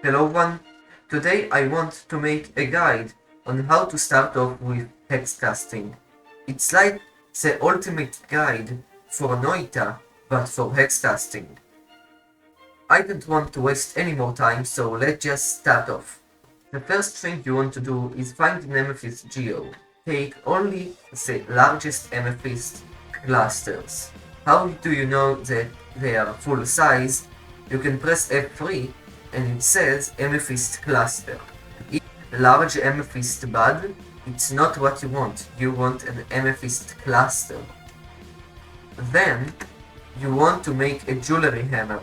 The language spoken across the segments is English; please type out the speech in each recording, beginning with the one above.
Hello one, today I want to make a guide on how to start off with hex casting. It's like the ultimate guide for Noita, but for hex casting. I don't want to waste any more time, so let's just start off. The first thing you want to do is find an amethyst geo. Take only the largest amethyst clusters. How do you know that they are full size? You can press F3 and it says amethyst cluster. If large amethyst bud, it's not what you want. You want an amethyst cluster. Then you want to make a jewelry hammer.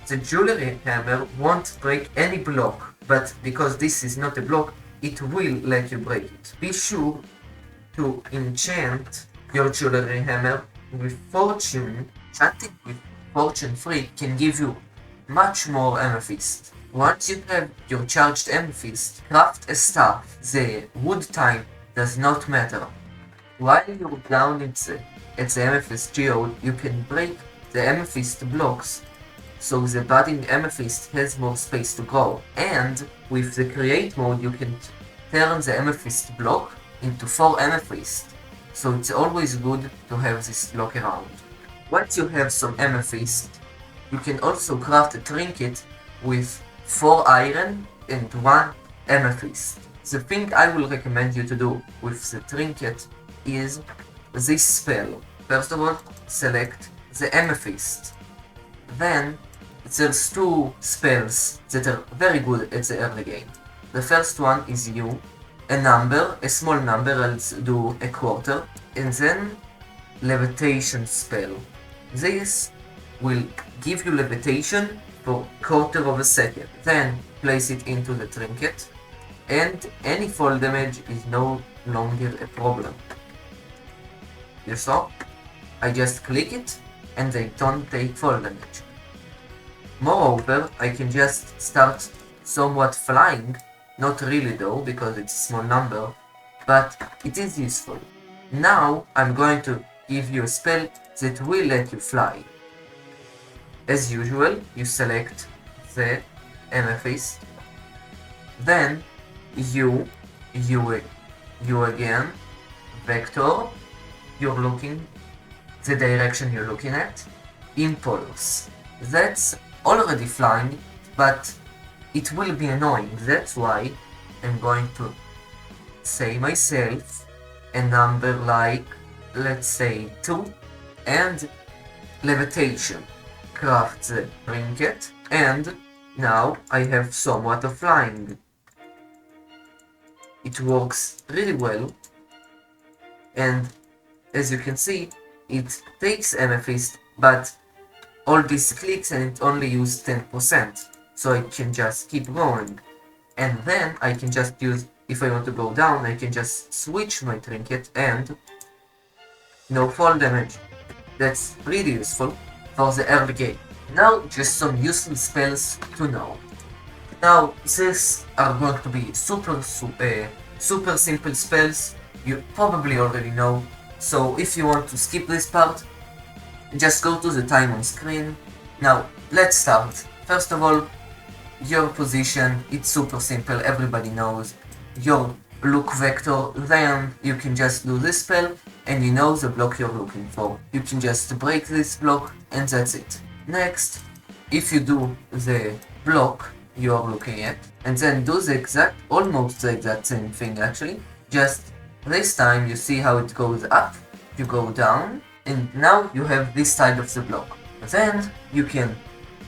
The jewelry hammer won't break any block, but because this is not a block, it will let you break it. Be sure to enchant your jewelry hammer with fortune. Enchanting with fortune 3 can give you much more amethyst. Once you have your charged amethyst, craft a staff. The wood type does not matter. While you're down at the amethyst geode, you can break the amethyst blocks so the budding amethyst has more space to grow. And with the create mode, you can turn the amethyst block into 4 amethyst. So it's always good to have this block around. Once you have some amethyst, you can also craft a trinket with 4 iron and 1 amethyst. The thing I will recommend you to do with the trinket is this spell. First of all, select the amethyst. Then, there's 2 spells that are very good at the early game. The first one is you, a number, a small number, let's do a quarter, and then levitation spell. This will give you levitation for quarter of a second. Then place it into the trinket, and any fall damage is no longer a problem. You saw? I just click it, and they don't take fall damage. Moreover, I can just start somewhat flying, not really though, because it's a small number, but it is useful. Now I'm going to give you a spell that will let you fly. As usual, you select the amethyst, then you again, vector, you're looking, the direction you're looking at, impulse. That's already flying, but it will be annoying. That's why I'm going to say myself a number like, let's say 2, and levitation. Craft the trinket, and now I have somewhat of flying. It works really well, and as you can see, it takes amethyst, but all these clicks and it only uses 10%, so I can just keep going. And then I can just use, if I want to go down, I can just switch my trinket and no fall damage. That's pretty useful for the early game. Now just some useful spells to know. Now these are going to be super simple spells you probably already know, so if you want to skip this part, just go to the time on screen. Now let's start. First of all, your position, it's super simple, everybody knows. Your look vector, then you can just do this spell and you know the block you're looking for. You can just break this block and that's it. Next, if you do the block you are looking at and then do the almost the exact same thing actually, just this time you see how it goes up, you go down, and now you have this side of the block. Then you can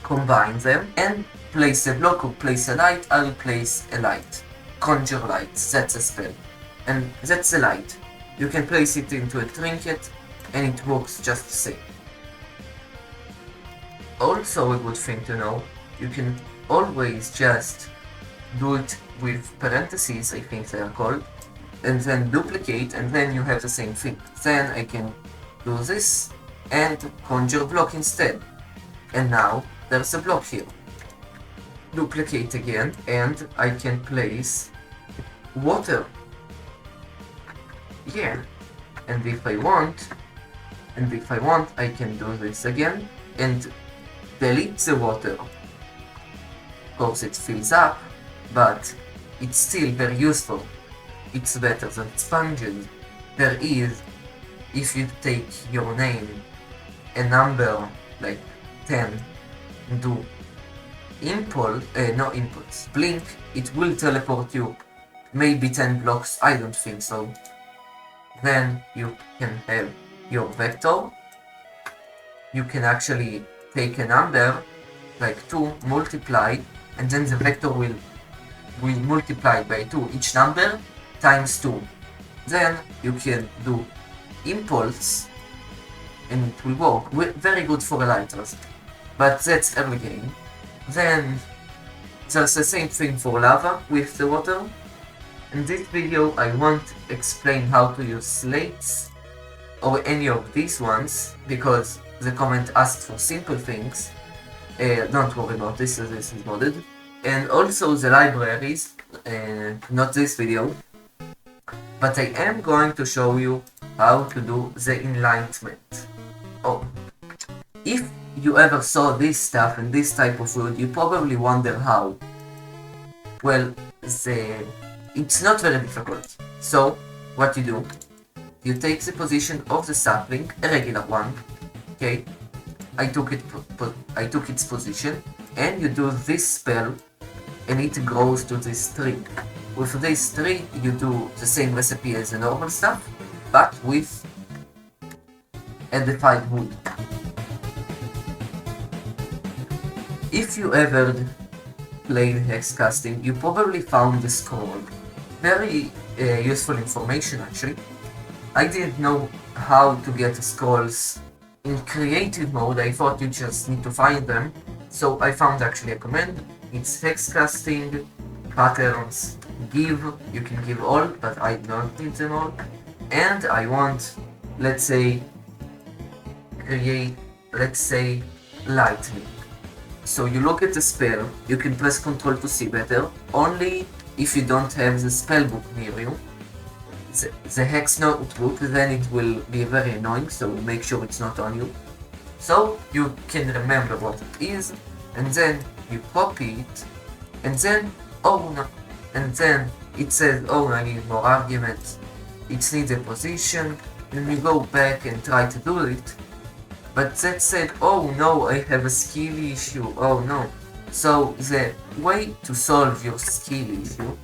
combine them and place a block or place a light. I'll place a light. Conjure lights, that's a spell. And that's a light. You can place it into a trinket and it works just the same. Also a good thing to know, you can always just do it with parentheses, I think they are called, and then duplicate, and then you have the same thing. Then I can do this and conjure block instead. And now there's a block here. Duplicate again, and I can place water. Yeah. And if I want, I can do this again and delete the water. course it fills up, but it's still very useful. It's better than sponges. There is, if you take your name, a number like 10, do impulse, no impulse, blink, it will teleport you maybe 10 blocks, I don't think so. Then you can have your vector. You can actually take a number like 2 multiply, and then the vector will multiply by 2 each number times 2. Then you can do impulse and it will work. Very good for elytras, but that's every game. Then there's the same thing for lava with the water. In this video I won't explain how to use slates or any of these ones because the comment asked for simple things. Don't worry about this, this is modded. And also the libraries, not this video, but I am going to show you how to do the enlightenment. Oh, if you ever saw this stuff and this type of wood, you probably wonder how. Well, it's not very difficult. So, what you do, you take the position of the sapling, a regular one, okay? I took its position, and you do this spell, and it grows to this tree. With this tree, you do the same recipe as the normal stuff, but with edified wood. If you ever played hexcasting, you probably found the scroll. Very useful information actually. I didn't know how to get scrolls in creative mode. I thought you just need to find them. So I found actually a command. It's hexcasting patterns give. You can give all, but I don't need them all. And I want, let's say, create, let's say, lightning. So you look at the spell, you can press Ctrl to see better, only if you don't have the spellbook near you. The hex notebook, then it will be very annoying, so make sure it's not on you. So you can remember what it is, and then you copy it, and then, oh no, and then it says, oh, I need more arguments, it needs a position, and you go back and try to do it. But that said, oh no, I have a skill issue, oh no. So the way to solve your skill issue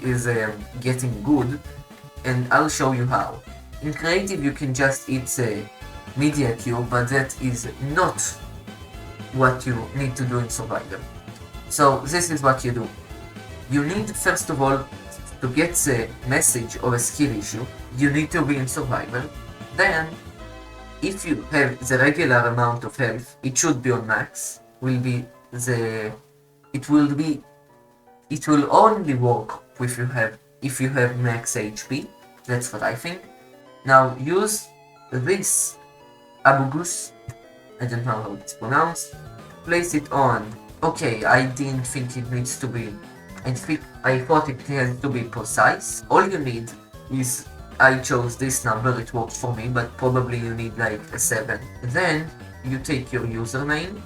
is getting good, and I'll show you how. In creative you can just eat the media cube, but that is not what you need to do in survival. So this is what you do. You need, first of all, to get the message of a skill issue, you need to be in survival. Then, if you have the regular amount of health, it should be on max, it will only work if you have max HP, that's what I think. Now use this abugus, I don't know how it's pronounced, place it on. Okay, I didn't think it needs to be, I thought it has to be precise. All you need is, I chose this number, it worked for me, but probably you need like a 7. Then you take your username.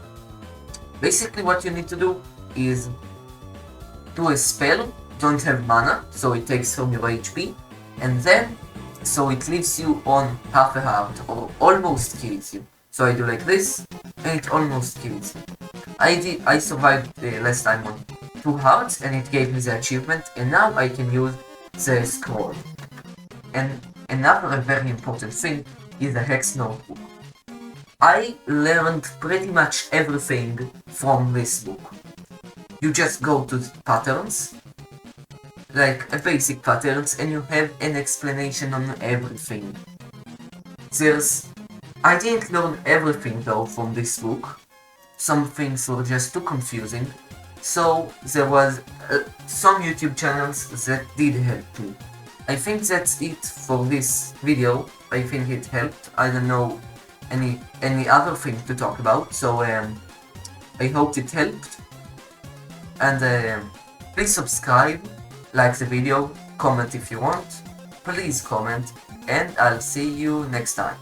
Basically what you need to do is do a spell, don't have mana, so it takes from your HP, and then, so it leaves you on half a heart, or almost kills you. So I do like this, and it almost kills you. I survived last time on 2 hearts, and it gave me the achievement, and now I can use the scroll. And another very important thing is the hex notebook. I learned pretty much everything from this book. You just go to patterns, like a basic patterns, and you have an explanation on everything. I didn't learn everything though from this book. Some things were just too confusing, so there was some YouTube channels that did help me. I think that's it for this video. I think it helped. I don't know any other thing to talk about, so I hope it helped. And please subscribe, like the video, comment if you want. Please comment, and I'll see you next time.